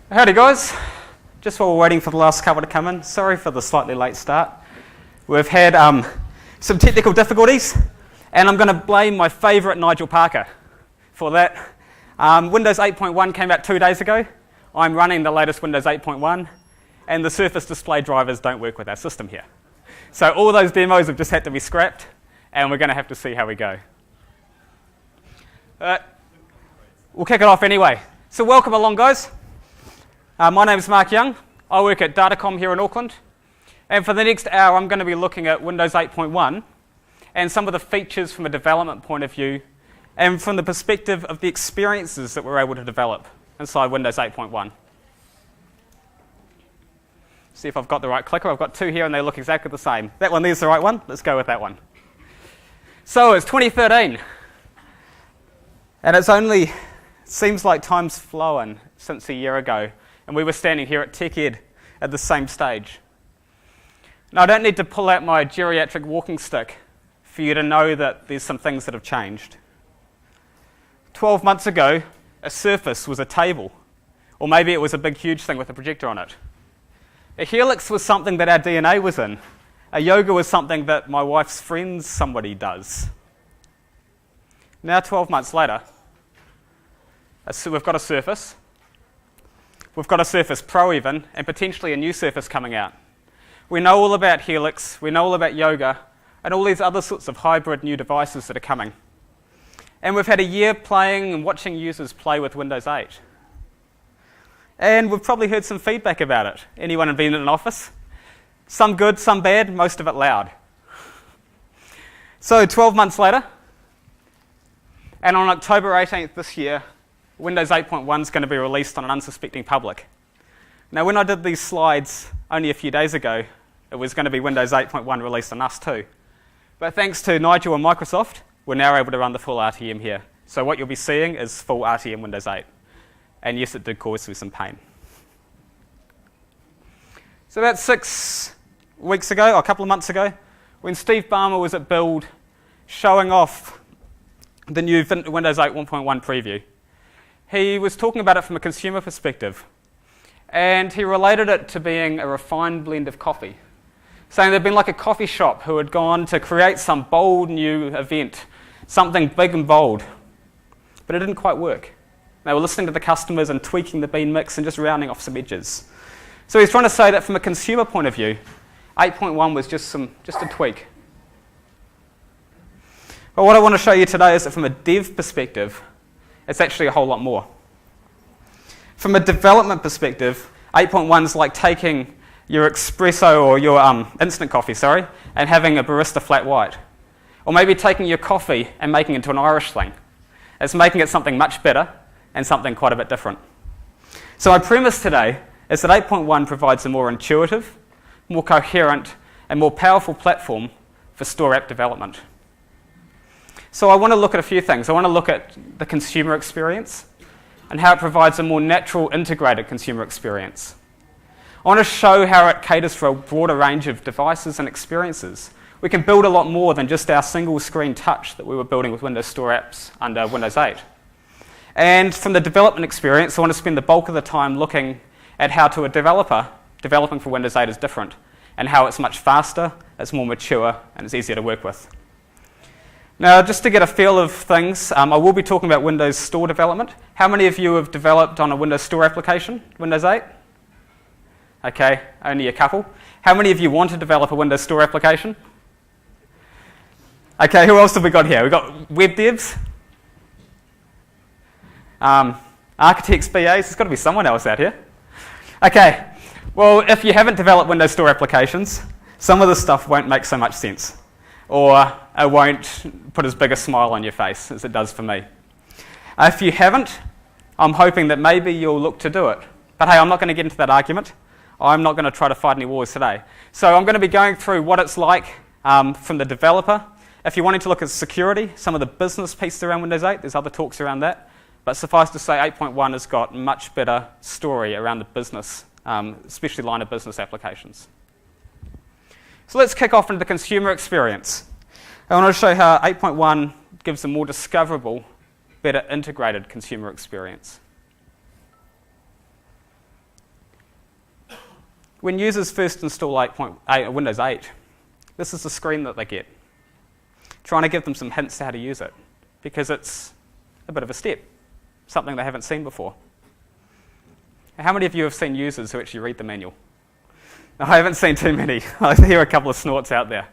Howdy guys, just while we're waiting for the last couple to come in, sorry for the slightly late start. We've had some technical difficulties and I'm going to blame my favourite Nigel Parker for that. Windows 8.1 came out 2 days ago. I'm running the latest Windows 8.1 and the Surface Display drivers don't work with our system here. So all those demos have just had to be scrapped and we're going to have to see how we go. We'll kick it off anyway. So welcome along guys. My name is Mark Young. I work at Datacom here in Auckland. And for the next hour, I'm going to be looking at Windows 8.1 and some of the features from a development point of view and from the perspective of the experiences that we're able to develop inside Windows 8.1. See if I've got the right clicker. I've got two here and they look exactly the same. That one there's the right one. Let's go with that one. So it's 2013. And it's only, seems like time's flown since a year ago. And we were standing here at TechEd at the same stage. Now, I don't need to pull out my geriatric walking stick for you to know that there's some things that have changed. 12 months ago, a Surface was a table, or maybe it was a big, huge thing with a projector on it. A Helix was something that our DNA was in. A yoga was something that my wife's friends somebody does. Now, 12 months later, we've got a Surface. We've got a Surface Pro even, and potentially a new Surface coming out. We know all about Helix, we know all about yoga, and all these other sorts of hybrid new devices that are coming. And we've had a year playing and watching users play with Windows 8. And we've probably heard some feedback about it. Anyone been in an office? Some good, some bad, most of it loud. So 12 months later, and on October 18th this year, Windows 8.1 is going to be released on an unsuspecting public. Now, when I did these slides only a few days ago, it was going to be Windows 8.1 released on us too. But thanks to Nigel and Microsoft, we're now able to run the full RTM here. So what you'll be seeing is full RTM Windows 8. And yes, it did cause me some pain. So about 6 weeks ago, or a couple of months ago, when Steve Ballmer was at Build showing off the new Windows 8 1.1 preview, he was talking about it from a consumer perspective, and he related it to being a refined blend of coffee, saying there'd been like a coffee shop who had gone to create some bold new event, something big and bold, but it didn't quite work. They were listening to the customers and tweaking the bean mix and just rounding off some edges. So he's trying to say that from a consumer point of view, 8.1 was just a tweak. But what I want to show you today is that from a dev perspective, it's actually a whole lot more. From a development perspective, 8.1 is like taking your espresso or your instant coffee, and having a barista flat white. Or maybe taking your coffee and making it into an Irish thing. It's making it something much better and something quite a bit different. So my premise today is that 8.1 provides a more intuitive, more coherent, and more powerful platform for store app development. So I want to look at a few things. I want to look at the consumer experience and how it provides a more natural, integrated consumer experience. I want to show how it caters for a broader range of devices and experiences. We can build a lot more than just our single screen touch that we were building with Windows Store apps under Windows 8. And from the development experience, I want to spend the bulk of the time looking at how to a developer developing for Windows 8 is different and how it's much faster, it's more mature, and it's easier to work with. Now, just to get a feel of things, I will be talking about Windows Store development. How many of you have developed on a Windows Store application, Windows 8? Okay, only a couple. How many of you want to develop a Windows Store application? Okay, who else have we got here? We've got web devs, architects, BAs. There's got to be someone else out here. Okay, well, if you haven't developed Windows Store applications, some of this stuff won't make so much sense, or it won't put as big a smile on your face as it does for me. If you haven't, I'm hoping that maybe you'll look to do it. But hey, I'm not going to get into that argument. I'm not going to try to fight any wars today. So I'm going to be going through what it's like from the developer. If you're wanting to look at security, some of the business pieces around Windows 8, there's other talks around that. But suffice to say, 8.1 has got much better story around the business, especially line of business applications. So let's kick off into the consumer experience. I want to show how 8.1 gives a more discoverable, better integrated consumer experience. When users first install 8.8 or Windows 8, this is the screen that they get. Trying to give them some hints to how to use it, because it's a bit of a step, something they haven't seen before. How many of you have seen users who actually read the manual? No, I haven't seen too many. I hear a couple of snorts out there.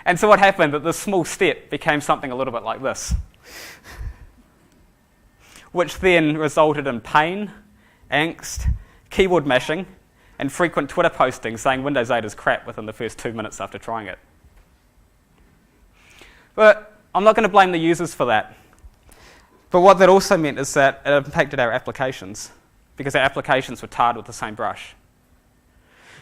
And so what happened, that this small step became something a little bit like this, which then resulted in pain, angst, keyboard mashing, and frequent Twitter postings saying Windows 8 is crap within the first 2 minutes after trying it. But I'm not going to blame the users for that. But what that also meant is that it impacted our applications, because our applications were tarred with the same brush.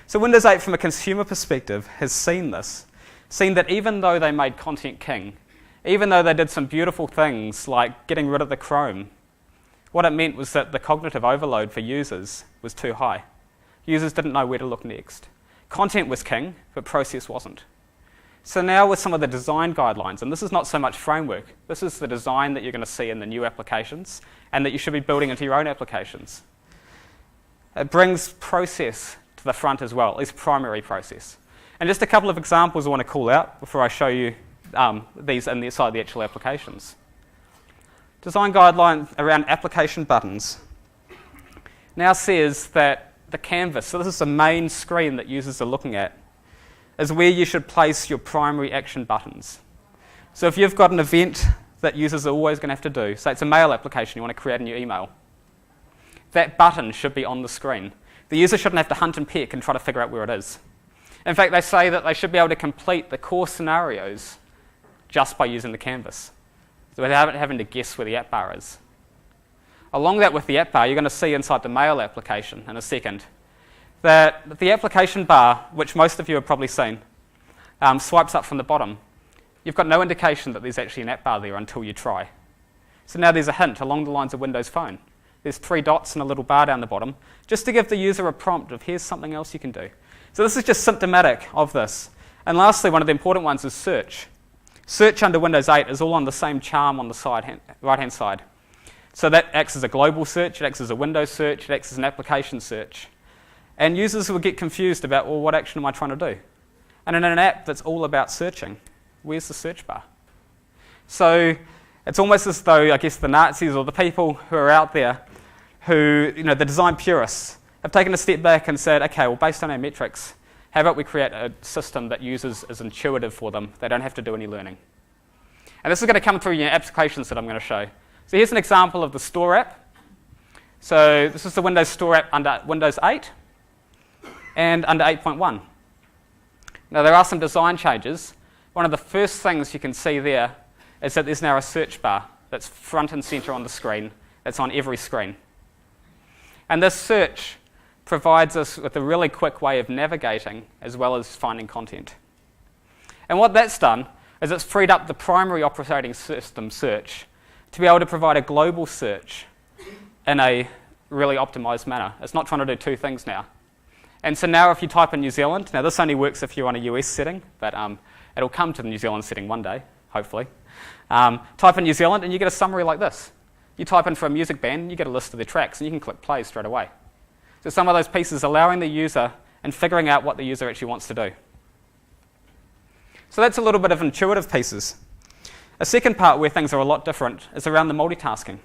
So Windows 8, from a consumer perspective, has seen this, seen that even though they made content king, even though they did some beautiful things like getting rid of the Chrome, what it meant was that the cognitive overload for users was too high. Users didn't know where to look next. Content was king, but process wasn't. So now with some of the design guidelines, and this is not so much framework, this is the design that you're going to see in the new applications and that you should be building into your own applications. It brings process to the front as well, at least primary process. And just a couple of examples I want to call out before I show you these inside the actual applications. Design guideline around application buttons now says that the canvas, so this is the main screen that users are looking at, is where you should place your primary action buttons. So if you've got an event that users are always going to have to do, say it's a mail application, you want to create a new email, that button should be on the screen. The user shouldn't have to hunt and peck and try to figure out where it is. In fact, they say that they should be able to complete the core scenarios just by using the canvas, so without having to guess where the app bar is. Along that with the app bar, you're going to see inside the mail application in a second that the application bar, which most of you have probably seen, swipes up from the bottom. You've got no indication that there's actually an app bar there until you try. So now there's a hint along the lines of Windows Phone. There's 3 dots and a little bar down the bottom, just to give the user a prompt of here's something else you can do. So this is just symptomatic of this. And lastly, one of the important ones is search. Search under Windows 8 is all on the same charm on the right-hand side. So that acts as a global search, it acts as a Windows search, it acts as an application search. And users will get confused about, well, what action am I trying to do? And in an app that's all about searching, where's the search bar? So it's almost as though, I guess, the Nazis or the people who are out there who, the design purists, have taken a step back and said, okay, well, based on our metrics, how about we create a system that uses is intuitive for them, they don't have to do any learning. And this is going to come through your applications that I'm going to show. So here's an example of the Store app. So this is the Windows Store app under Windows 8 and under 8.1. Now there are some design changes. One of the first things you can see there is that there's now a search bar that's front and center on the screen, that's on every screen. And this search provides us with a really quick way of navigating as well as finding content. And what that's done is it's freed up the primary operating system search to be able to provide a global search in a really optimized manner. It's not trying to do 2 things now. And so now if you type in New Zealand, now this only works if you're on a US setting, but it'll come to the New Zealand setting one day, hopefully. Type in New Zealand and you get a summary like this. You type in for a music band and you get a list of their tracks and you can click play straight away. So some of those pieces allowing the user and figuring out what the user actually wants to do. So that's a little bit of intuitive pieces. A second part where things are a lot different is around the multitasking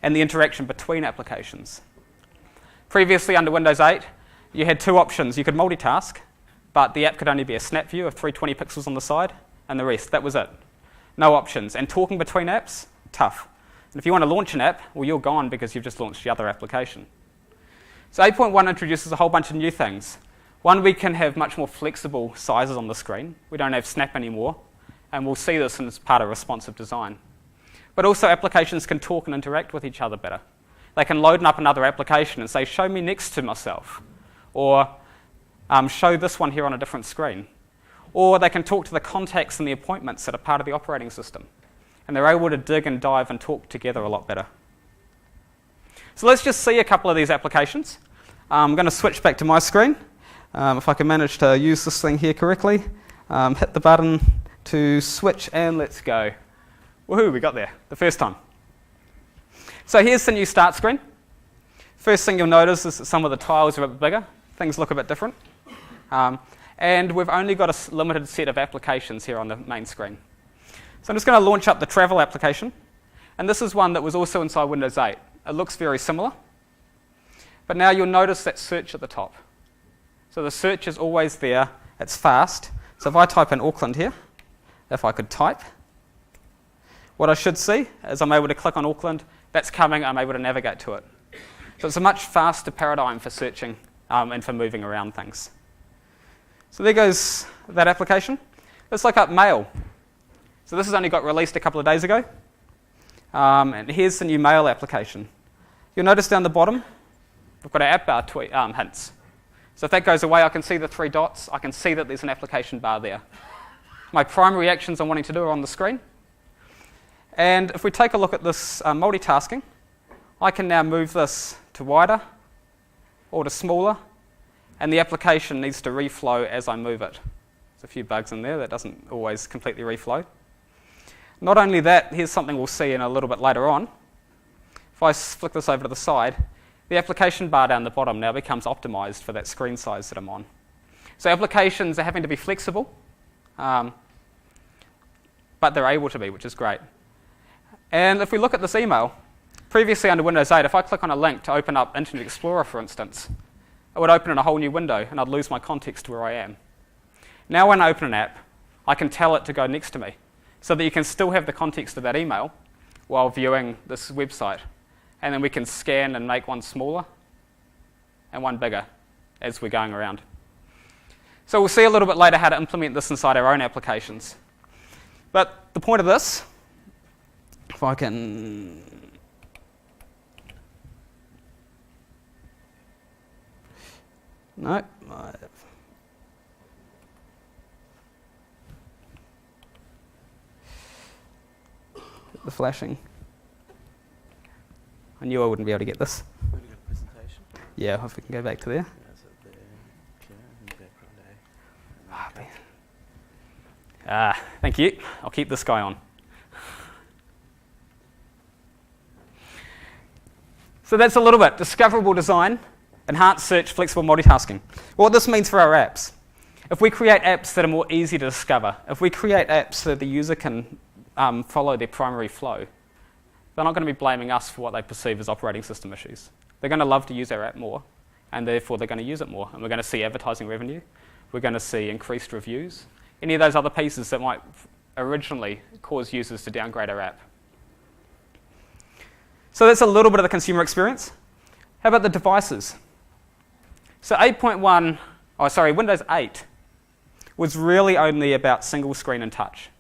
and the interaction between applications. Previously under Windows 8, you had 2 options. You could multitask, but the app could only be a snap view of 320 pixels on the side, and the rest, that was it. No options. And talking between apps, tough. And if you want to launch an app, well, you're gone because you've just launched the other application. So 8.1 introduces a whole bunch of new things. One, we can have much more flexible sizes on the screen. We don't have snap anymore, and we'll see this as part of responsive design. But also applications can talk and interact with each other better. They can load up another application and say, show me next to myself, or show this one here on a different screen. Or they can talk to the contacts and the appointments that are part of the operating system. And they're able to dig and dive and talk together a lot better. So let's just see a couple of these applications. I'm going to switch back to my screen. If I can manage to use this thing here correctly. Hit the button to switch and let's go. Woohoo, we got there the first time. So here's the new start screen. First thing you'll notice is that some of the tiles are a bit bigger. Things look a bit different. And we've only got a limited set of applications here on the main screen. So I'm just going to launch up the travel application. And this is one that was also inside Windows 8. It looks very similar. But now you'll notice that search at the top. So the search is always there. It's fast. So if I type in Auckland here, if I could type, what I should see is I'm able to click on Auckland. That's coming. I'm able to navigate to it. So it's a much faster paradigm for searching and for moving around things. So there goes that application. Let's look up Mail. So this has only got released a couple of days ago. And here's the new Mail application. You'll notice down the bottom, we've got our app bar hints. So if that goes away, I can see the 3 dots. I can see that there's an application bar there. My primary actions I'm wanting to do are on the screen. And if we take a look at this multitasking, I can now move this to wider or to smaller, and the application needs to reflow as I move it. There's a few bugs in there that doesn't always completely reflow. Not only that, here's something we'll see in a little bit later on. If I flick this over to the side, the application bar down the bottom now becomes optimized for that screen size that I'm on. So applications are having to be flexible, but they're able to be, which is great. And if we look at this email, previously under Windows 8, if I click on a link to open up Internet Explorer, for instance, it would open in a whole new window and I'd lose my context to where I am. Now when I open an app, I can tell it to go next to me so that you can still have the context of that email while viewing this website. And then we can scan and make one smaller and one bigger as we're going around. So we'll see a little bit later how to implement this inside our own applications. But the point of this, if I can... No. The flashing. I knew I wouldn't be able to get this. Presentation. Yeah, if we can go back to there. Thank you. I'll keep this guy on. So that's a little bit. Discoverable design, enhanced search, flexible multitasking. What this means for our apps. If we create apps that are more easy to discover, if we create apps so the user can follow their primary flow, they're not going to be blaming us for what they perceive as operating system issues. They're going to love to use our app more, and therefore they're going to use it more. And we're going to see advertising revenue. We're going to see increased reviews. Any of those other pieces that might originally cause users to downgrade our app. So that's a little bit of the consumer experience. How about the devices? So Windows 8 was really only about single screen and touch.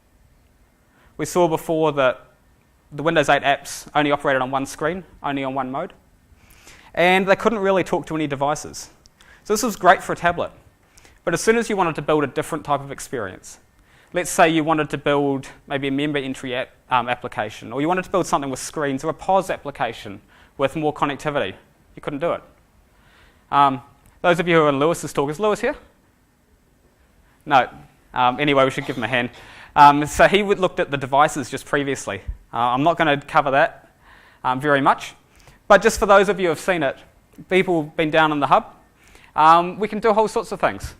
We saw before that the Windows 8 apps only operated on one screen, only on one mode, and they couldn't really talk to any devices. So this was great for a tablet. But as soon as you wanted to build a different type of experience, let's say you wanted to build maybe a member entry application, or you wanted to build something with screens, or a POS application with more connectivity, you couldn't do it. Those of you who are in Lewis's talk, is Lewis here? No. Anyway, we should give him a hand. So he looked at the devices just previously. I'm not going to cover that very much, but just for those of you who have seen it, people who've been down in the hub, we can do whole sorts of things.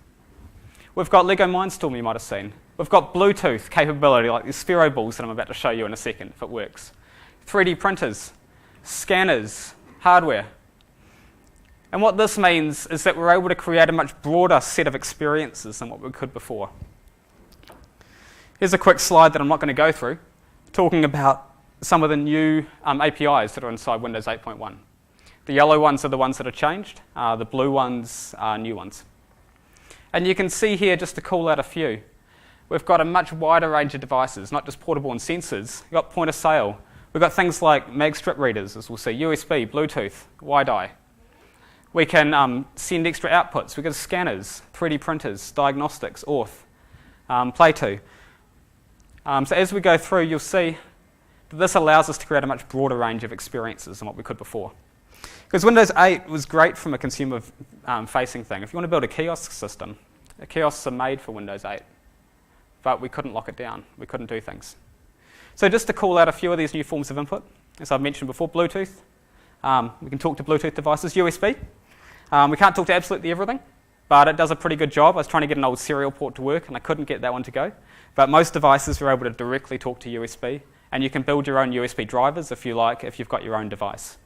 We've got Lego Mindstorm you might have seen. We've got Bluetooth capability like these Sphero balls that I'm about to show you in a second if it works. 3D printers, scanners, hardware. And what this means is that we're able to create a much broader set of experiences than what we could before. Here's a quick slide that I'm not going to go through, talking about some of the new APIs that are inside Windows 8.1. The yellow ones are the ones that are changed. The blue ones are new ones. And you can see here, just to call out a few, we've got a much wider range of devices, not just portable and sensors. We've got point of sale. We've got things like mag strip readers, as we'll see, USB, Bluetooth, WiDi. We can send extra outputs. We've got scanners, 3D printers, diagnostics, auth, Play2. So as we go through, you'll see that this allows us to create a much broader range of experiences than what we could before. Because Windows 8 was great from a consumer-facing thing. If you want to build a kiosk system, the kiosks are made for Windows 8. But we couldn't lock it down. We couldn't do things. So just to call out a few of these new forms of input, as I've mentioned before, Bluetooth. We can talk to Bluetooth devices. USB. We can't talk to absolutely everything. but it does a pretty good job. I was trying to get an old serial port to work, and I couldn't get that one to go. But most devices are able to directly talk to USB, and you can build your own USB drivers if you like, if you've got your own device.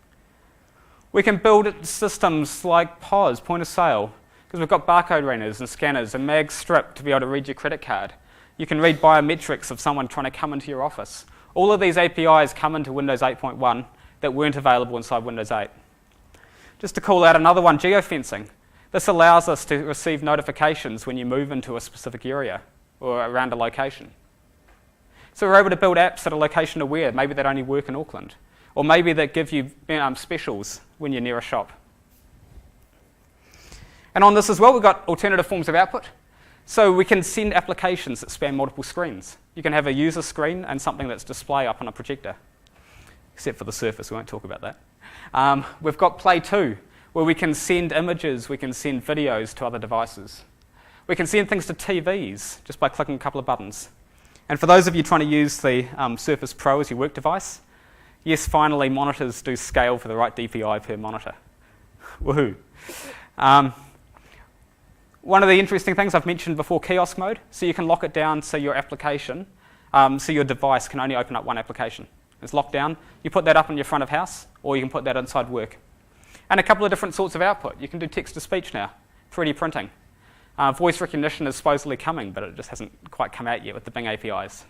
We can build systems like POS, point of sale, because we've got barcode readers and scanners, and mag strip to be able to read your credit card. You can read biometrics of someone trying to come into your office. All of these APIs come into Windows 8.1 that weren't available inside Windows 8. Just to call out another one, geofencing. This allows us to receive notifications when you move into a specific area or around a location. So we're able to build apps that are location aware. Maybe that only work in Auckland. Or maybe that give you specials when you're near a shop. And on this as well, we've got alternative forms of output. So we can send applications that span multiple screens. You can have a user screen and something that's display up on a projector. Except for the Surface, we won't talk about that. We've got Play 2, where we can send images, we can send videos to other devices. We can send things to TVs just by clicking a couple of buttons. And for those of you trying to use the Surface Pro as your work device, yes, finally, monitors do scale for the right DPI per monitor. Woohoo. One of the interesting things I've mentioned before, kiosk mode. So you can lock it down so your application, so your device can only open up one application. It's locked down. You put that up in your front of house, or you can put that inside work. And a couple of different sorts of output. You can do text-to-speech now, 3D printing. Voice recognition is supposedly coming, but it just hasn't quite come out yet with the Bing APIs.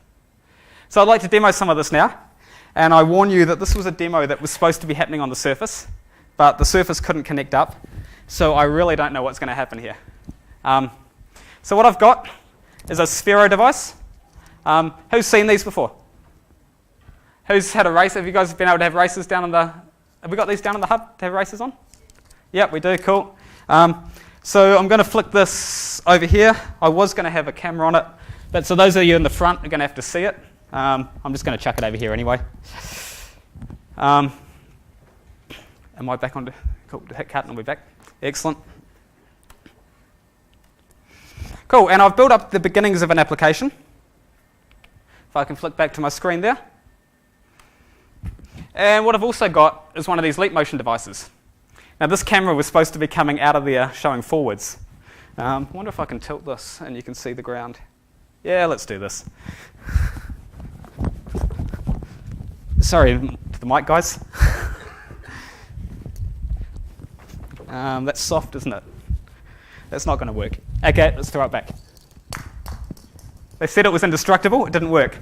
So I'd like to demo some of this now. And I warn you that this was a demo that was supposed to be happening on the Surface, but the Surface couldn't connect up. So I really don't know what's going to happen here. So what I've got is a Sphero device. Who's seen these before? Who's had a race? Have you guys been able to have races down in the... Have we got these down in the hub to have races on? Yep, we do. Cool. So I'm going to flick this over here. I was going to have a camera on it, but so those of you in the front are going to have to see it. I'm just going to chuck it over here anyway. Am I back on? Cool. Hit cut and I'll be back. Excellent. Cool. And I've built up the beginnings of an application. If I can flick back to my screen there. And what I've also got is one of these leap motion devices. Now this camera was supposed to be coming out of there showing forwards. I wonder if I can tilt this and you can see the ground. Yeah, let's do this. Sorry to the mic, guys. That's soft, isn't it? That's not going to work. Okay, let's throw it back. They said it was indestructible. It didn't work.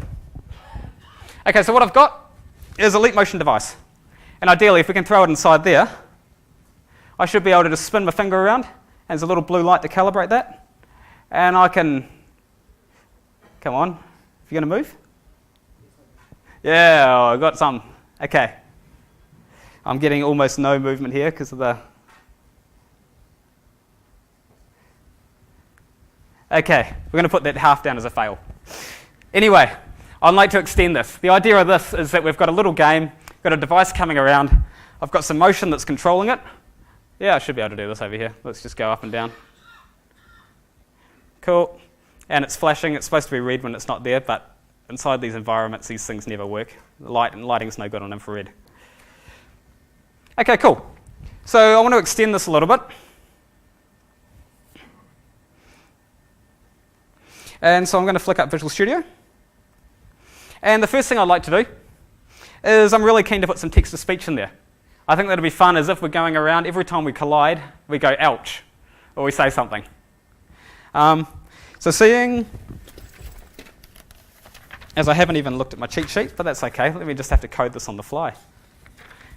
Okay, so what I've got is a leap motion device. And ideally, if we can throw it inside there, I should be able to just spin my finger around, and there's a little blue light to calibrate that. And I can... Come on. If you're going to move? Yeah, I got some. Okay. I'm getting almost no movement here because of the... Okay, we're going to put that half down as a fail. Anyway, I'd like to extend this. The idea of this is that we've got a little game, got a device coming around, I've got some motion that's controlling it. Yeah, I should be able to do this over here. Let's just go up and down. Cool. And it's flashing. It's supposed to be red when it's not there, but inside these environments, these things never work. Lighting's no good on infrared. Okay, cool. So I want to extend this a little bit. And so I'm going to flick up Visual Studio. And the first thing I'd like to do is I'm really keen to put some text-to-speech in there. I think that'd be fun as if we're going around, every time we collide, we go, ouch, or we say something. So seeing, as I haven't even looked at my cheat sheet, but that's okay. Let me just have to code this on the fly.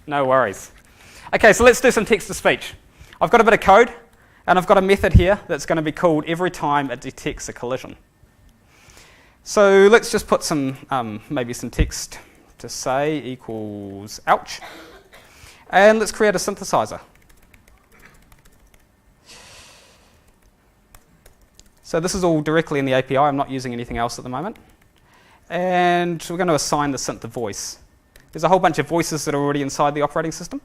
No worries. Okay, so let's do some text-to-speech. I've got a bit of code, and I've got a method here that's going to be called every time it detects a collision. So let's just put some, maybe some text to say equals ouch. And let's create a synthesizer. So this is all directly in the API. I'm not using anything else at the moment. And we're going to assign the synth a voice. There's a whole bunch of voices that are already inside the operating system.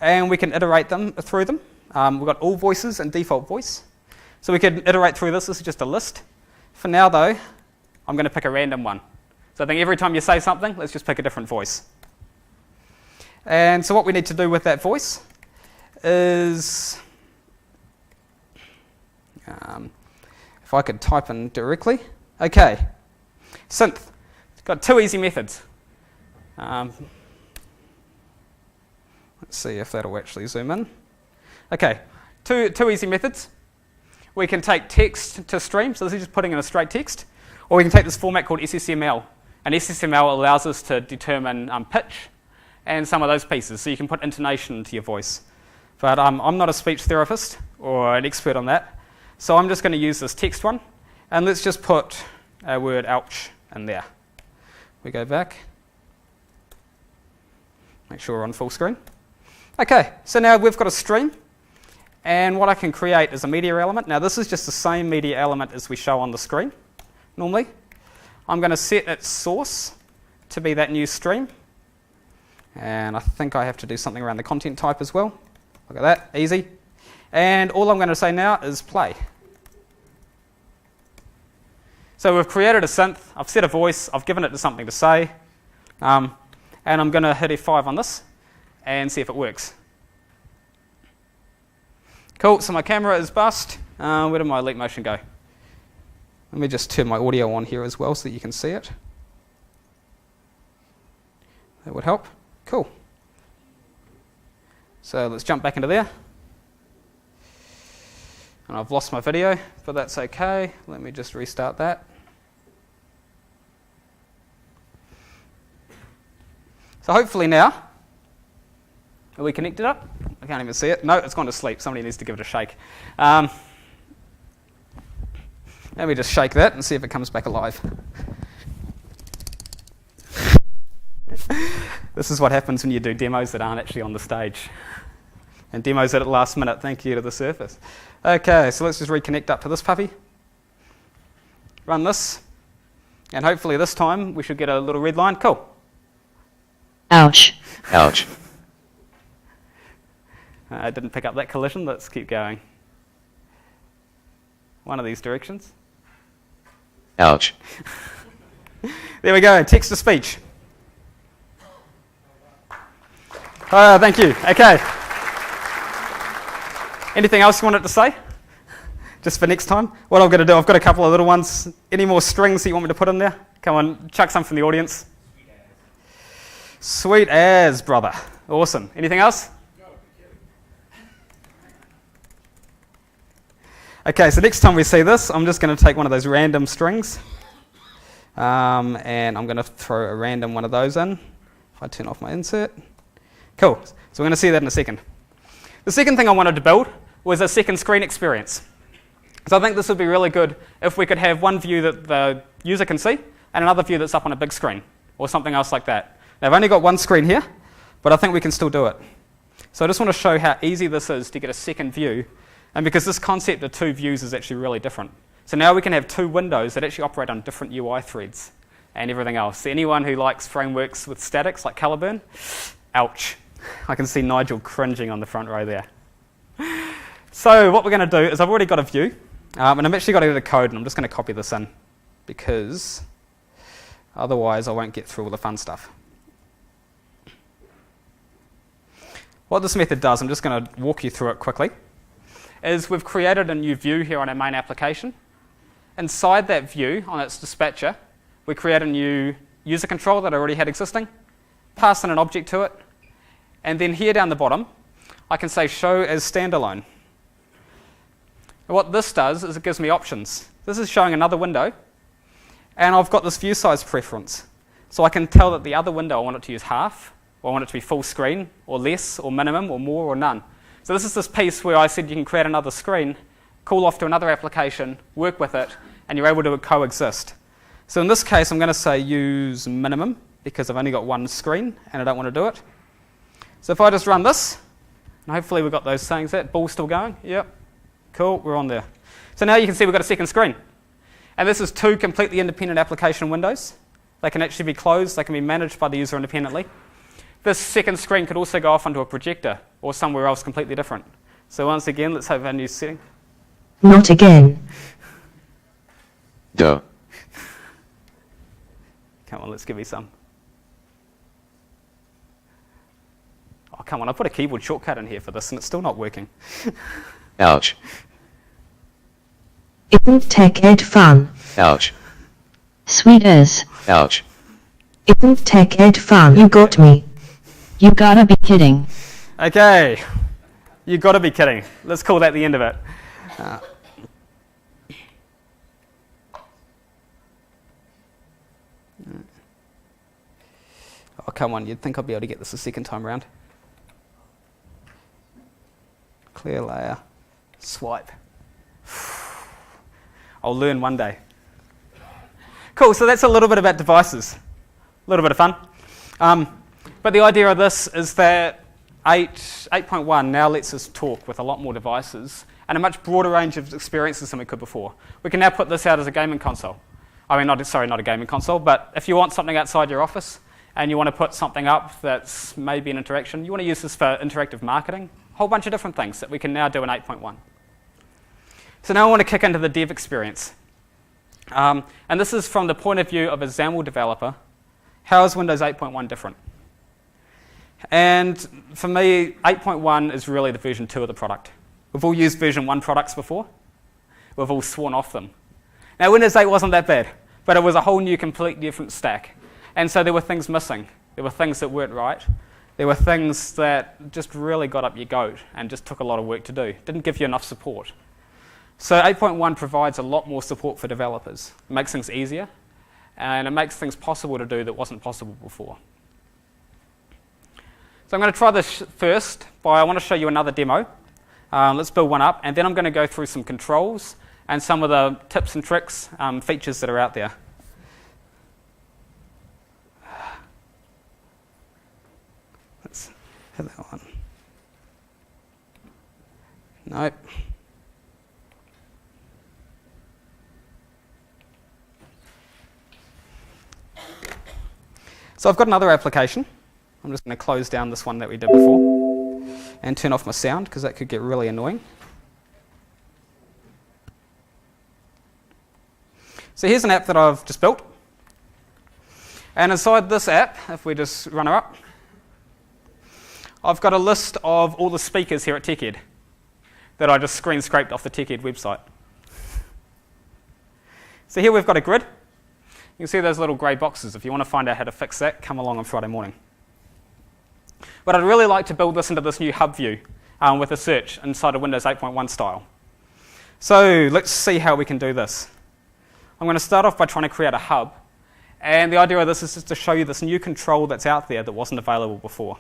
And we can iterate them through them. We've got all voices and default voice. So we can iterate through this. This is just a list. For now, though, I'm going to pick a random one. So I think every time you say something, let's just pick a different voice. And so what we need to do with that voice is If I could type in directly. Okay, synth. It's got two easy methods. Let's see if that'll actually zoom in. Okay, two easy methods. We can take text to stream, so this is just putting in a straight text, or we can take this format called SSML. And SSML allows us to determine pitch and some of those pieces, so you can put intonation into your voice. But I'm not a speech therapist or an expert on that, so I'm just going to use this text one, and let's just put a word ouch in there. We go back. Make sure we're on full screen. Okay, so now we've got a stream, and what I can create is a media element. Now this is just the same media element as we show on the screen normally. I'm going to set its source to be that new stream, and I think I have to do something around the content type as well. Look at that, easy. And all I'm going to say now is play. So we've created a synth, I've set a voice, I've given it to something to say, and I'm going to hit F5 on this and see if it works. Cool, so my camera is bust. Where did my leap motion go? Let me just turn my audio on here as well so that you can see it. That would help. Cool. So let's jump back into there. And I've lost my video, but that's okay. Let me just restart that. So hopefully now, are we connected up? I can't even see it. No, it's gone to sleep. Somebody needs to give it a shake. Let me just shake that and see if it comes back alive. This is what happens when you do demos that aren't actually on the stage. And demos at the last minute, thank you to the Surface. Okay, so let's just reconnect up to this puppy. Run this. And hopefully this time we should get a little red line. Cool. Ouch. Ouch. I didn't pick up that collision. Let's keep going. One of these directions. Ouch. There we go, text to speech. Thank you. Okay. Anything else you wanted to say? Just for next time? What I'm going to do, I've got a couple of little ones. Any more strings that you want me to put in there? Come on, chuck some from the audience. Sweet as, brother. Awesome. Anything else? Okay, so next time we see this, I'm just going to take one of those random strings, and I'm going to throw a random one of those in. If I turn off my insert. Cool. So we're going to see that in a second. The second thing I wanted to build was a second screen experience. So I think this would be really good if we could have one view that the user can see and another view that's up on a big screen or something else like that. Now I've only got one screen here, but I think we can still do it. So I just want to show how easy this is to get a second view, and because this concept of two views is actually really different. So now we can have two windows that actually operate on different UI threads and everything else. So anyone who likes frameworks with statics like Caliburn, ouch. I can see Nigel cringing on the front row there. So what we're going to do is I've already got a view, and I've actually got to do the code, and I'm just going to copy this in because otherwise I won't get through all the fun stuff. What this method does, I'm just going to walk you through it quickly, is we've created a new view here on our main application. Inside that view, on its dispatcher, we create a new user control that I already had existing, pass in an object to it, and then here down the bottom, I can say show as standalone. And what this does is it gives me options. This is showing another window, and I've got this view size preference. So I can tell that the other window I want it to use half, or I want it to be full screen, or less, or minimum, or more, or none. So this is this piece where I said you can create another screen, call off to another application, work with it, and you're able to coexist. So in this case, I'm going to say use minimum, because I've only got one screen, and I don't want to do it. So if I just run this, and hopefully we've got those sayings there, ball's still going, yep, cool, we're on there. So now you can see we've got a second screen. And this is two completely independent application windows. They can actually be closed, they can be managed by the user independently. This second screen could also go off onto a projector or somewhere else completely different. So once again, let's have our new setting. Not again. Duh. Come on, let's give me some. Oh, come on, I put a keyboard shortcut in here for this and it's still not working. Ouch. Isn't TechEd fun? Ouch. Sweet as. Ouch. Isn't TechEd fun? You got me. You gotta be kidding. Okay, you got to be kidding. Let's call that the end of it. Oh, come on, you'd think I'd be able to get this a second time round. Clear layer, swipe. I'll learn one day. Cool, so that's a little bit about devices. A little bit of fun. But the idea of this is that 8.1 now lets us talk with a lot more devices and a much broader range of experiences than we could before. We can now put this out as a gaming console. I mean, not a gaming console, but if you want something outside your office and you want to put something up that's maybe an interaction, you want to use this for interactive marketing, a whole bunch of different things that we can now do in 8.1. So now I want to kick into the dev experience. And this is from the point of view of a XAML developer. How is Windows 8.1 different? And for me, 8.1 is really the version 2 of the product. We've all used version 1 products before. We've all sworn off them. Now, Windows 8 wasn't that bad, but it was a whole new, completely different stack. And so there were things missing. There were things that weren't right. There were things that just really got up your goat and just took a lot of work to do. Didn't give you enough support. So 8.1 provides a lot more support for developers. It makes things easier, and it makes things possible to do that wasn't possible before. So I'm going to try this first. I want to show you another demo. Let's build one up, and then I'm going to go through some controls and some of the tips and tricks, features that are out there. Let's hit that one. Nope. So I've got another application. I'm just going to close down this one that we did before and turn off my sound because that could get really annoying. So here's an app that I've just built. And inside this app, if we just run her up, I've got a list of all the speakers here at TechEd that I just screen scraped off the TechEd website. So here we've got a grid. You can see those little grey boxes. If you want to find out how to fix that, come along on Friday morning. But I'd really like to build this into this new hub view with a search inside of Windows 8.1 style. So let's see how we can do this. I'm going to start off by trying to create a hub. And the idea of this is just to show you this new control that's out there that wasn't available before.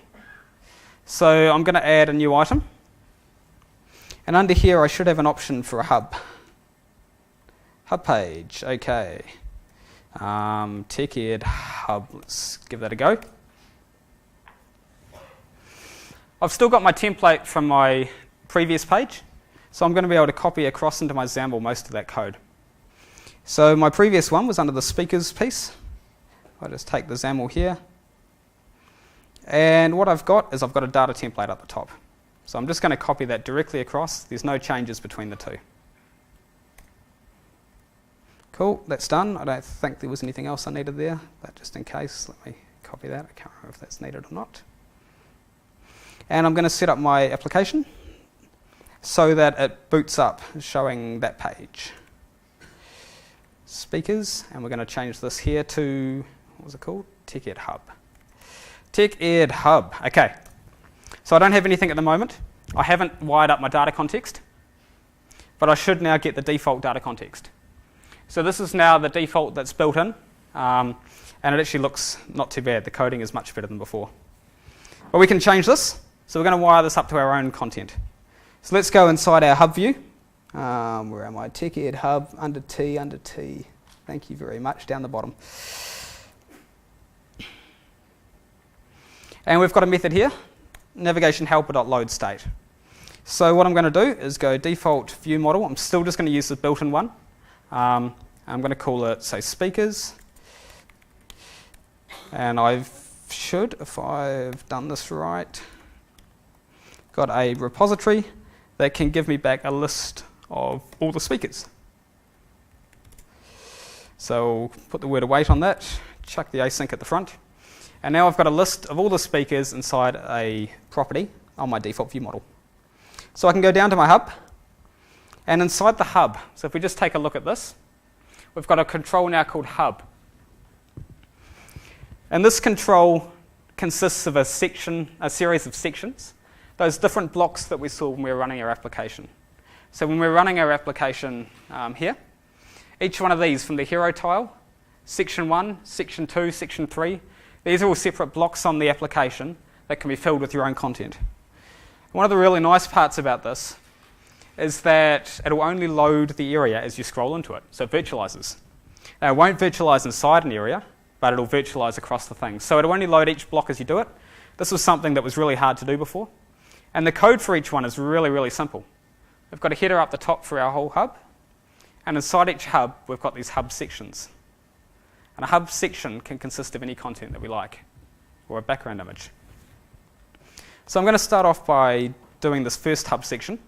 So I'm going to add a new item. And under here I should have an option for a hub. Hub page, okay. TechEd hub, let's give that a go. I've still got my template from my previous page, so I'm going to be able to copy across into my XAML most of that code. So my previous one was under the speakers piece. I'll just take the XAML here. And what I've got is I've got a data template at the top. So I'm just going to copy that directly across. There's no changes between the two. Cool, that's done. I don't think there was anything else I needed there, but just in case, let me copy that. I can't remember if that's needed or not. And I'm going to set up my application so that it boots up, showing that page. Speakers, and we're going to change this here to, what was it called? TechEd Hub. TechEd Hub, okay. So I don't have anything at the moment. I haven't wired up my data context, but I should now get the default data context. So this is now the default that's built in, and it actually looks not too bad. The coding is much better than before. But we can change this, so we're going to wire this up to our own content. So let's go inside our hub view. Where am I? TechEd Hub, under T. Thank you very much, down the bottom. And we've got a method here, navigation helper.load state. So what I'm going to do is go default view model. I'm still just going to use the built-in one. I'm going to call it, say, speakers. And I should, if I've done this right, got a repository that can give me back a list of all the speakers. So put the word await on that, chuck the async at the front. And now I've got a list of all the speakers inside a property on my default view model. So I can go down to my hub, And inside the hub, so if we just take a look at this, we've got a control now called hub. And this control consists of a series of sections, those different blocks that we saw when we were running our application. So when we're running our application here, each one of these from the hero tile, section 1, section 2, section 3, these are all separate blocks on the application that can be filled with your own content. One of the really nice parts about this is that it'll only load the area as you scroll into it, so it virtualizes. Now, it won't virtualize inside an area, but it'll virtualize across the thing. So it'll only load each block as you do it. This was something that was really hard to do before. And the code for each one is really, really simple. We've got a header up the top for our whole hub, and inside each hub, we've got these hub sections. And a hub section can consist of any content that we like, or a background image. So I'm going to start off by doing this first hub section.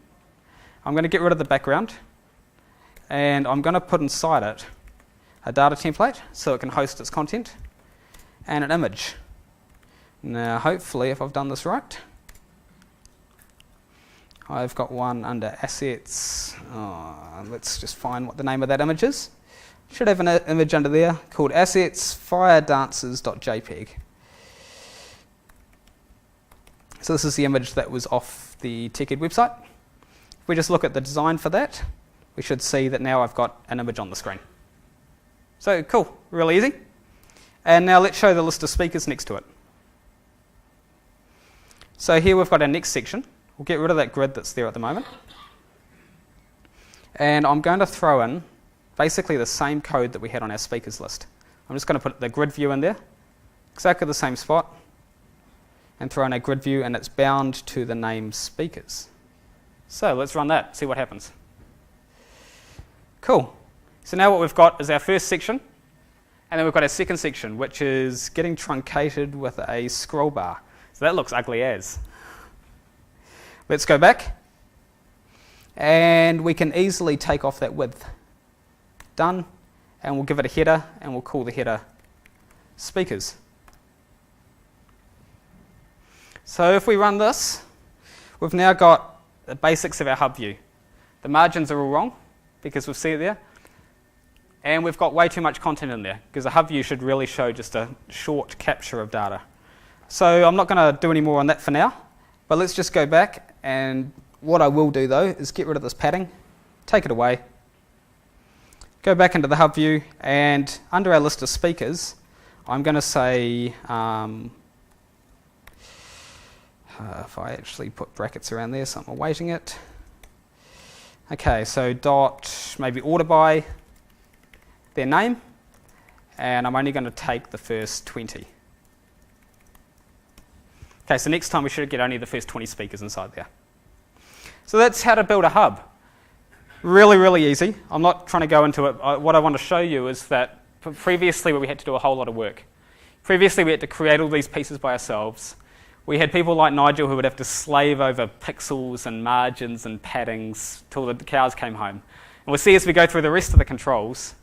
I'm going to get rid of the background, and I'm going to put inside it a data template so it can host its content, and an image. Now, hopefully, if I've done this right, I've got one under assets. Let's just find what the name of that image is. Should have an image under there called assets firedances.jpg. So this is the image that was off the TechEd website. If we just look at the design for that, we should see that now I've got an image on the screen. So cool, really easy. And now let's show the list of speakers next to it. So here we've got our next section. We'll get rid of that grid that's there at the moment. And I'm going to throw in basically the same code that we had on our speakers list. I'm just going to put the grid view in there, exactly the same spot, and throw in a grid view, and it's bound to the name speakers. So let's run that, see what happens. Cool. So now what we've got is our first section, and then we've got our second section, which is getting truncated with a scroll bar. So that looks ugly as. Let's go back, and we can easily take off that width. Done, and we'll give it a header, and we'll call the header speakers. So if we run this, we've now got the basics of our hub view. The margins are all wrong, because we'll see it there. And we've got way too much content in there, because a hub view should really show just a short capture of data. So I'm not going to do any more on that for now, but let's just go back, and what I will do though is get rid of this padding, take it away, go back into the hub view, and under our list of speakers, I'm going to say, if I actually put brackets around there, so I'm awaiting it. Okay, so dot, maybe order by their name, and I'm only going to take the first 20. Okay, so next time we should get only the first 20 speakers inside there. So that's how to build a hub. Really, really easy. I'm not trying to go into it. What I want to show you is that previously we had to do a whole lot of work. Previously we had to create all these pieces by ourselves. We had people like Nigel who would have to slave over pixels and margins and paddings till the cows came home. And we'll see as we go through the rest of the controls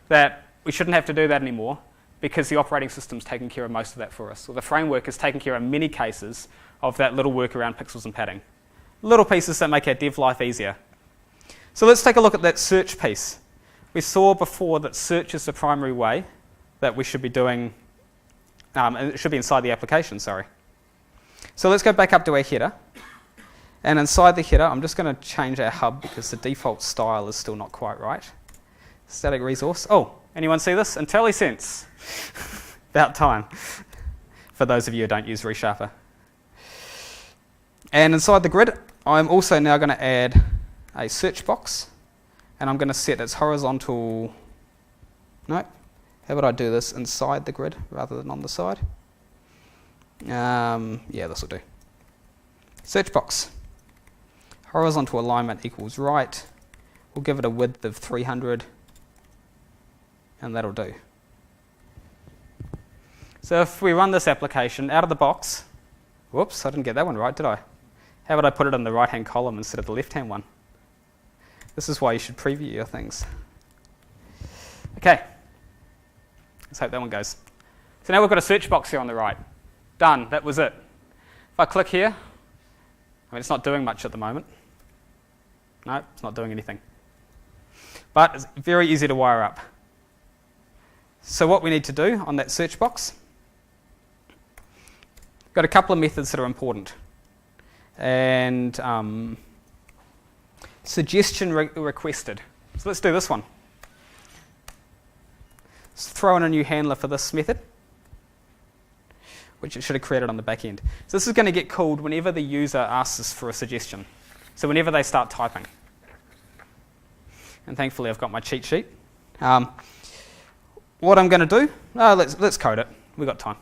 that we shouldn't have to do that anymore, because the operating system's taking care of most of that for us. Or the framework is taking care of many cases of that little work around pixels and padding. Little pieces that make our dev life easier. So let's take a look at that search piece. We saw before that search is the primary way that we should be doing, it should be inside the application, sorry. So let's go back up to our header. And inside the header, I'm just going to change our hub because the default style is still not quite right. Static resource. Oh, anyone see this? IntelliSense. About time. For those of you who don't use ReSharper. And inside the grid, I'm also now going to add a search box. And I'm going to set its horizontal... No. How about I do this inside the grid rather than on the side? Yeah, this will do. Search box. Horizontal alignment equals right. We'll give it a width of 300. And that'll do. So if we run this application out of the box, whoops, I didn't get that one right, did I? How about I put it in the right-hand column instead of the left-hand one? This is why you should preview your things. Okay, let's hope that one goes. So now we've got a search box here on the right. Done, that was it. If I click here, I mean, it's not doing much at the moment. No, it's not doing anything. But it's very easy to wire up. So what we need to do on that search box, got a couple of methods that are important. And suggestion requested. So let's do this one. Let's throw in a new handler for this method, which it should have created on the back end. So this is going to get called whenever the user asks us for a suggestion. So whenever they start typing. And thankfully I've got my cheat sheet. What I'm going to do, let's code it. We've got time.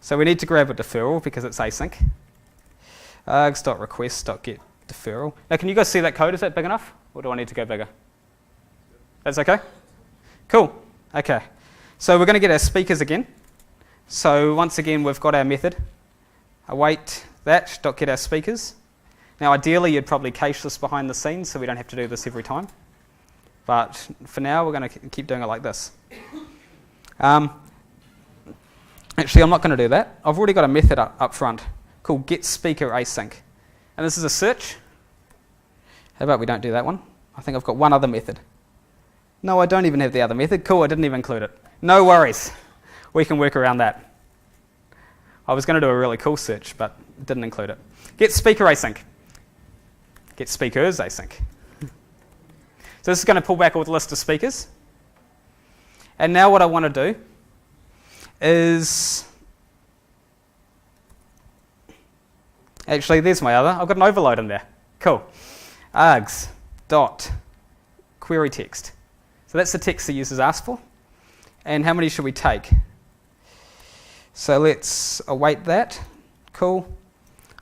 So we need to grab a deferral because it's async. args.request.get deferral. Now can you guys see that code? Is that big enough? Or do I need to go bigger? That's okay? Cool. Okay. So we're going to get our speakers again. So once again we've got our method. Await that, .get our speakers. Now ideally you'd probably cache this behind the scenes so we don't have to do this every time. But for now we're going to keep doing it like this. Actually I'm not going to do that. I've already got a method up front called getSpeakerAsync. And this is a search. How about we don't do that one? I think I've got one other method. No, I don't even have the other method. Cool, I didn't even include it. No worries. We can work around that. I was going to do a really cool search, but didn't include it. GetSpeakerAsync. GetSpeakersAsync. So this is going to pull back all the list of speakers. And now what I want to do is... Actually, there's my other. I've got an overload in there. Cool. args.queryText. So that's the text the users asked for. And how many should we take? So let's await that. Cool.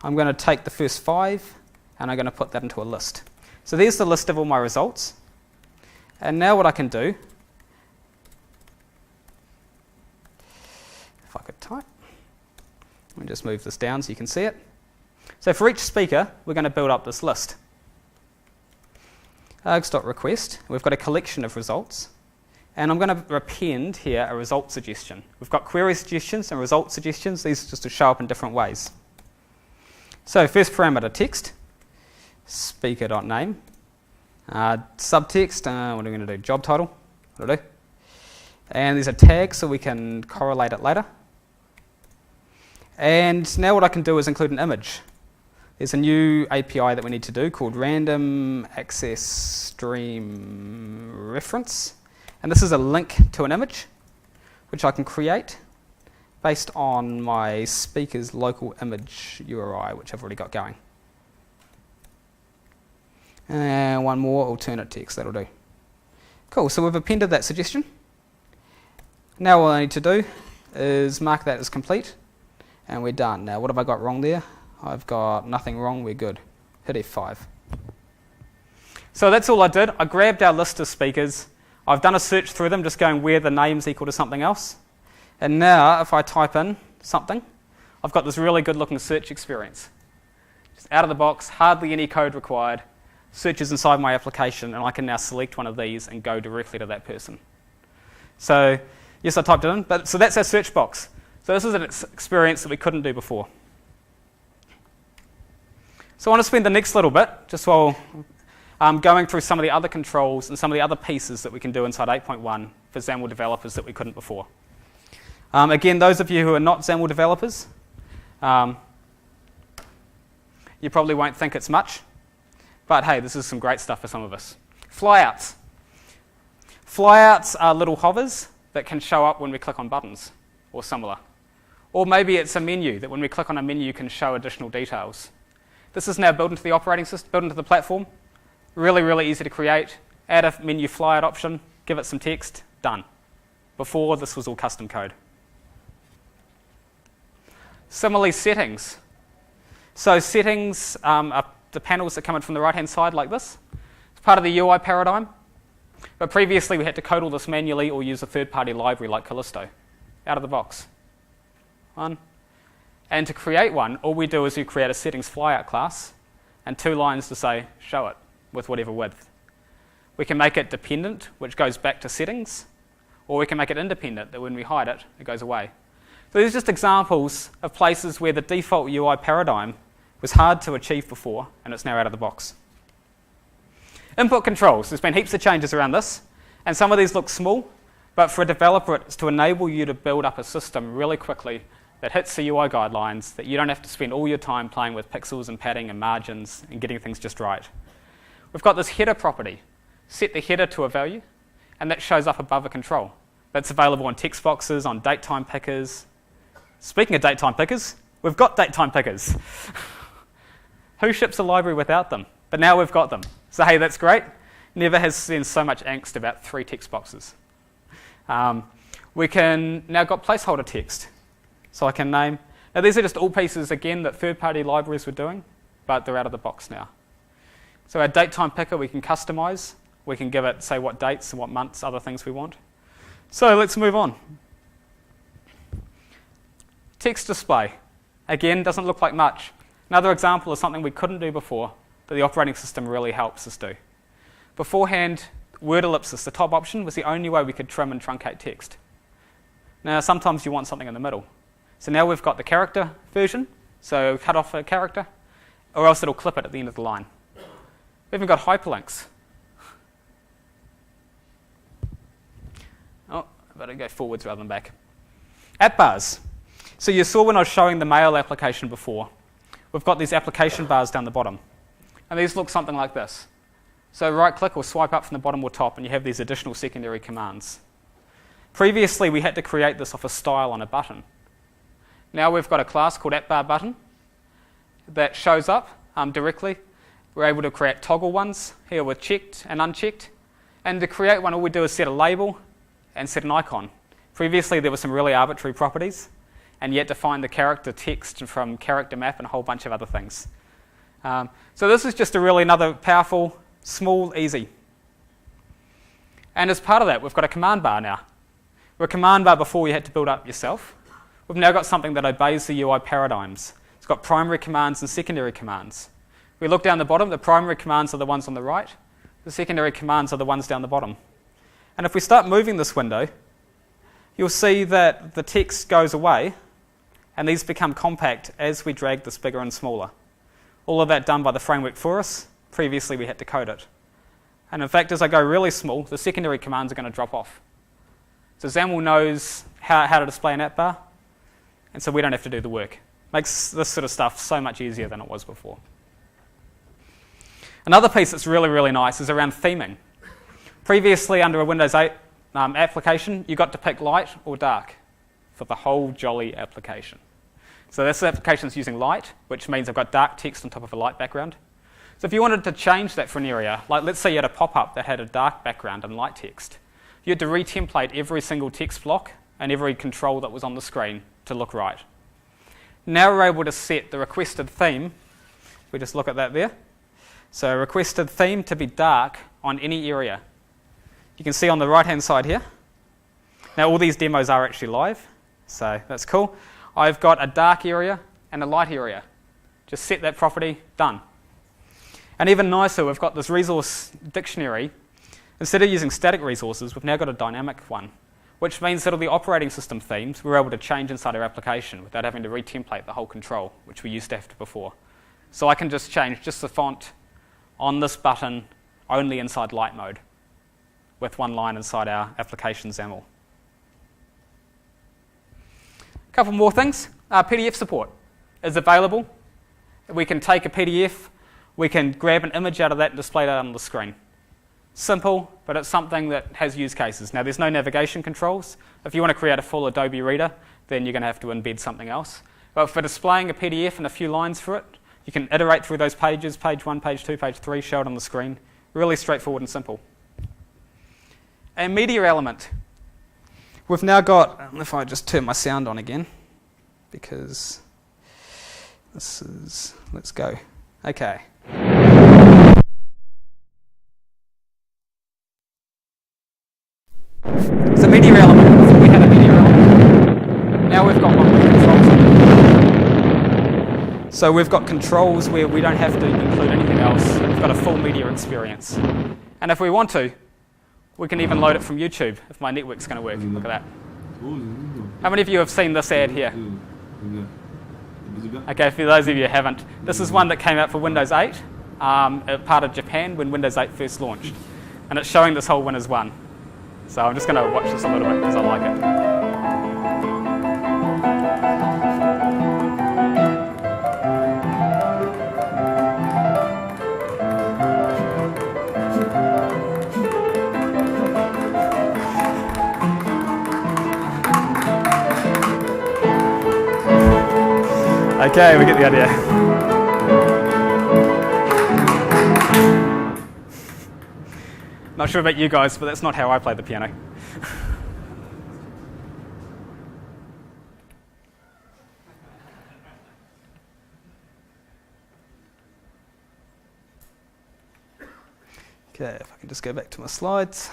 I'm going to take the first 5 and I'm going to put that into a list. So there's the list of all my results. And now what I can do, if I could type, let me just move this down so you can see it. So for each speaker, we're going to build up this list. args.request, we've got a collection of results. And I'm going to append here a result suggestion. We've got query suggestions and result suggestions. These are just to show up in different ways. So first parameter text, speaker.name. Subtext, what are we going to do? Job title. What'll do. And there's a tag so we can correlate it later. And now what I can do is include an image. There's a new API that we need to do called random access stream reference. And this is a link to an image, which I can create based on my speaker's local image URI, which I've already got going. And one more alternate text, that'll do. Cool, so we've appended that suggestion. Now all I need to do is mark that as complete, and we're done. Now what have I got wrong there? I've got nothing wrong, we're good. Hit F5. So that's all I did. I grabbed our list of speakers. I've done a search through them, just going where the name's equal to something else. And now if I type in something, I've got this really good looking search experience. Just out of the box, hardly any code required. Searches inside my application, and I can now select one of these and go directly to that person. So yes, I typed it in, but so that's our search box. So this is an experience that we couldn't do before. So I want to spend the next little bit, just while going through some of the other controls and some of the other pieces that we can do inside 8.1 for XAML developers that we couldn't before. Again, those of you who are not XAML developers, you probably won't think it's much. But hey, this is some great stuff for some of us. Flyouts. Flyouts are little hovers that can show up when we click on buttons or similar. Or maybe it's a menu that when we click on a menu can show additional details. This is now built into the operating system, built into the platform. Really, really easy to create. Add a menu flyout option, give it some text, done. Before, this was all custom code. Similarly, settings. So settings are the panels that come in from the right-hand side like this. It's part of the UI paradigm. But previously we had to code all this manually or use a third-party library like Callisto. Out of the box. One. And to create one, all we do is we create a settings flyout class and 2 lines to say, show it with whatever width. We can make it dependent, which goes back to settings, or we can make it independent, that when we hide it, it goes away. So these are just examples of places where the default UI paradigm was hard to achieve before, and it's now out of the box. Input controls. There's been heaps of changes around this, and some of these look small, but for a developer, it's to enable you to build up a system really quickly that hits the UI guidelines, that you don't have to spend all your time playing with pixels and padding and margins and getting things just right. We've got this header property. Set the header to a value, and that shows up above a control. That's available on text boxes, on date-time pickers. Speaking of date-time pickers, we've got date-time pickers. Who ships a library without them? But now we've got them. So hey, that's great. Never has seen so much angst about 3 text boxes. We can now got placeholder text. So I can name. Now these are just all pieces, again, that third-party libraries were doing, but they're out of the box now. So our date-time picker we can customize. We can give it, say, what dates and what months, other things we want. So let's move on. Text display. Again, doesn't look like much. Another example of something we couldn't do before that the operating system really helps us do. Beforehand, word ellipsis, the top option, was the only way we could trim and truncate text. Now, sometimes you want something in the middle. So now we've got the character version, so cut off a character, or else it'll clip it at the end of the line. We've even got hyperlinks. Oh, I better go forwards rather than back. App bars. So you saw when I was showing the mail application before, we've got these application bars down the bottom. And these look something like this. So right-click or swipe up from the bottom or top, and you have these additional secondary commands. Previously, we had to create this off a style on a button. Now we've got a class called appBarButton that shows up directly. We're able to create toggle ones here with checked and unchecked. And to create one, all we do is set a label and set an icon. Previously, there were some really arbitrary properties, and you had to find the character text from character map and a whole bunch of other things. So this is just a really another powerful, small, easy. And as part of that, we've got a command bar now. We're a command bar before you had to build up yourself. We've now got something that obeys the UI paradigms. It's got primary commands and secondary commands. We look down the bottom, the primary commands are the ones on the right. The secondary commands are the ones down the bottom. And if we start moving this window, you'll see that the text goes away and these become compact as we drag this bigger and smaller. All of that done by the framework for us. Previously, we had to code it. And in fact, as I go really small, the secondary commands are going to drop off. So XAML knows how to display an app bar, and so we don't have to do the work. Makes this sort of stuff so much easier than it was before. Another piece that's really, really nice is around theming. Previously, under a Windows 8 application, you got to pick light or dark for the whole jolly application. So this application is using light, which means I've got dark text on top of a light background. So if you wanted to change that for an area, like let's say you had a pop-up that had a dark background and light text, you had to re-template every single text block and every control that was on the screen to look right. Now we're able to set the requested theme. We just look at that there. So requested theme to be dark on any area. You can see on the right-hand side here. Now all these demos are actually live, so that's cool. I've got a dark area and a light area. Just set that property, done. And even nicer, we've got this resource dictionary. Instead of using static resources, we've now got a dynamic one, which means that all the operating system themes we're able to change inside our application without having to re-template the whole control, which we used to have to before. So I can just change just the font on this button only inside light mode with one line inside our application XAML. A couple more things. PDF support is available. We can take a PDF, we can grab an image out of that and display that on the screen. Simple, but it's something that has use cases. Now, there's no navigation controls. If you want to create a full Adobe reader, then you're going to have to embed something else. But for displaying a PDF and a few lines for it, you can iterate through those pages, page 1, page 2, page 3, show it on the screen. Really straightforward and simple. A media element. We've now got, if I just turn my sound on again, because this is, let's go. Okay. It's a media element. Before we had a media element. Now we've got one with controls. So we've got controls where we don't have to include anything else. We've got a full media experience. And if we want to, we can even load it from YouTube if my network's going to work. Look at that. How many of you have seen this ad here? Okay, for those of you who haven't, this is one that came out for Windows 8, part of Japan when Windows 8 first launched. And it's showing this whole Winners 1. So I'm just going to watch this a little bit because I like it. Okay, we get the idea. Not sure about you guys, but that's not how I play the piano. Okay, if I can just go back to my slides.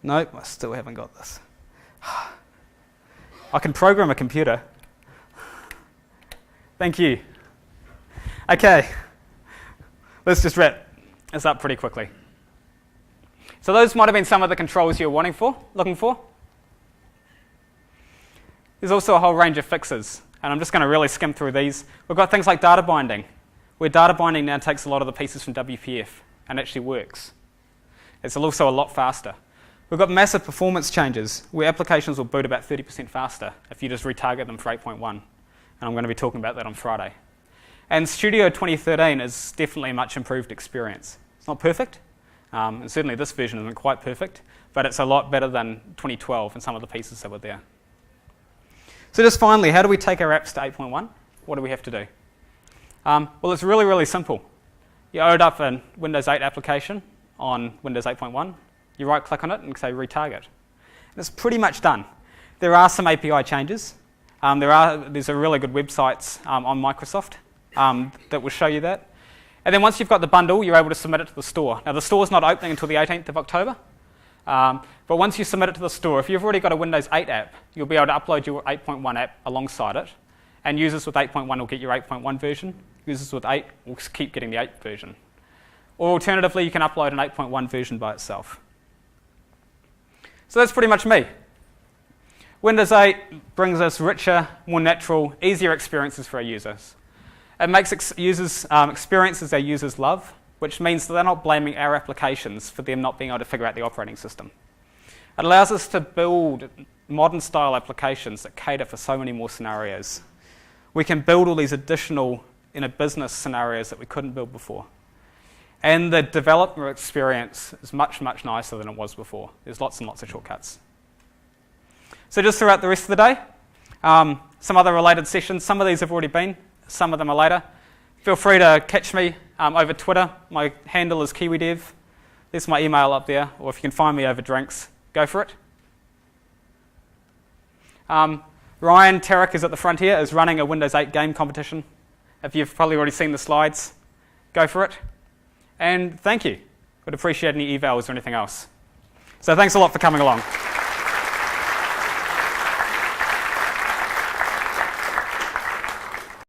Nope, I still haven't got this. I can program a computer. Thank you. Okay, let's just wrap this up pretty quickly. So those might have been some of the controls you were looking for. There's also a whole range of fixes, and I'm just going to really skim through these. We've got things like data binding, where data binding now takes a lot of the pieces from WPF and actually works. It's also a lot faster. We've got massive performance changes, where applications will boot about 30% faster if you just retarget them for 8.1, and I'm going to be talking about that on Friday. And Studio 2013 is definitely a much improved experience. It's not perfect, and certainly this version isn't quite perfect, but it's a lot better than 2012 and some of the pieces that were there. So just finally, how do we take our apps to 8.1? What do we have to do? Well, it's really, really simple. You load up a Windows 8 application on Windows 8.1, you right-click on it and say retarget. And it's pretty much done. There are some API changes. There's a really good websites on Microsoft that will show you that. And then once you've got the bundle, you're able to submit it to the store. Now, the store's not opening until the 18th of October. But once you submit it to the store, if you've already got a Windows 8 app, you'll be able to upload your 8.1 app alongside it. And users with 8.1 will get your 8.1 version. Users with 8 will keep getting the 8 version. Or alternatively, you can upload an 8.1 version by itself. So that's pretty much me. Windows 8 brings us richer, more natural, easier experiences for our users. It makes experiences our users love, which means that they're not blaming our applications for them not being able to figure out the operating system. It allows us to build modern style applications that cater for so many more scenarios. We can build all these additional business scenarios that we couldn't build before. And the developer experience is much, much nicer than it was before. There's lots and lots of shortcuts. So just throughout the rest of the day, some other related sessions. Some of these have already been, some of them are later. Feel free to catch me over Twitter. My handle is KiwiDev. There's my email up there, or if you can find me over drinks, go for it. Ryan Tarek is at the front here, is running a Windows 8 game competition. If you've probably already seen the slides, go for it. And thank you. Would appreciate any evals or anything else. So thanks a lot for coming along.